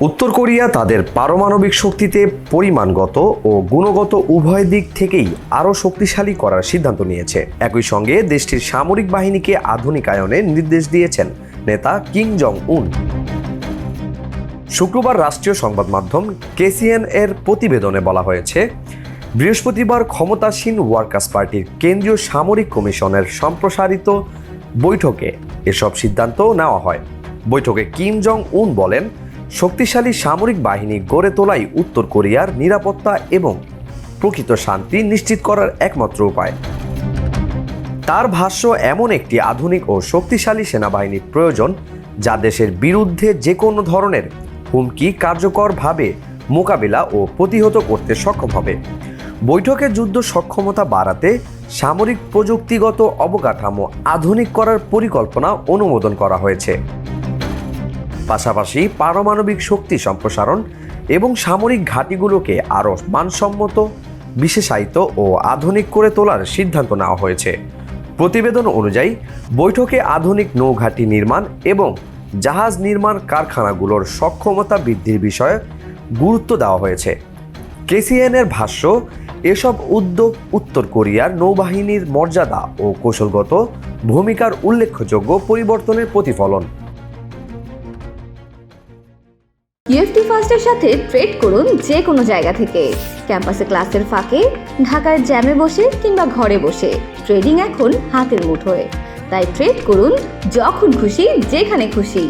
উত্তর কোরিয়া তাদের পারমাণবিক শক্তিতে পরিমাণগত ও গুণগত উভয় দিক থেকেই আরও শক্তিশালী করার সিদ্ধান্ত নিয়েছে। একই সঙ্গে দেশটির সামরিক বাহিনীকে আধুনিকায়নের নির্দেশ দিয়েছেন নেতা কিম জং উন। শুক্রবার রাষ্ট্রীয় সংবাদ মাধ্যম কেসিএন এর প্রতিবেদনে বলা হয়েছে, বৃহস্পতিবার ক্ষমতাসীন ওয়ার্কার্স পার্টির কেন্দ্রীয় সামরিক কমিশনের সম্প্রসারিত বৈঠকে এসব সিদ্ধান্ত নেওয়া হয়। বৈঠকে কিম জং উন বলেন, শক্তিশালী সামরিক বাহিনী গড়ে তোলাই উত্তর কোরিয়ার নিরাপত্তা এবং প্রকৃত শান্তি নিশ্চিত করার একমাত্র উপায়। তার ভাষ্য, এমন একটি আধুনিক ও শক্তিশালী সেনাবাহিনী প্রয়োজন যা দেশের বিরুদ্ধে যে কোনো ধরনের হুমকি কার্যকরভাবে মোকাবিলা ও প্রতিহত করতে সক্ষম হবে। বৈঠকে যুদ্ধ সক্ষমতা বাড়াতে সামরিক প্রযুক্তিগত অবকাঠামো আধুনিক করার পরিকল্পনা অনুমোদন করা হয়েছে। পাশাপাশি পারমাণবিক শক্তি সম্প্রসারণ এবং সামরিক ঘাঁটিগুলোকে আরও মানসম্মত, বিশেষায়িত ও আধুনিক করে তোলার সিদ্ধান্ত নেওয়া হয়েছে। প্রতিবেদন অনুযায়ী বৈঠকে আধুনিক নৌঘাঁটি নির্মাণ এবং জাহাজ নির্মাণ কারখানাগুলোর সক্ষমতা বৃদ্ধির বিষয়ে গুরুত্ব দেওয়া হয়েছে। কেসিএনের ভাষ্য, এসব উদ্যোগ উত্তর কোরিয়ার নৌবাহিনীর মর্যাদা ও কৌশলগত ভূমিকার উল্লেখযোগ্য পরিবর্তনের প্রতিফলন। ইউএফটি ফার্স্টের সাথে ট্রেড করুন যে কোনো জায়গা থেকে। ক্যাম্পাসে ক্লাসের ফাঁকে, ঢাকার জ্যামে বসে কিংবা ঘরে বসে ট্রেডিং এখন হাতের মুঠোয়। তাই ট্রেড করুন যখন খুশি, যেখানে খুশি।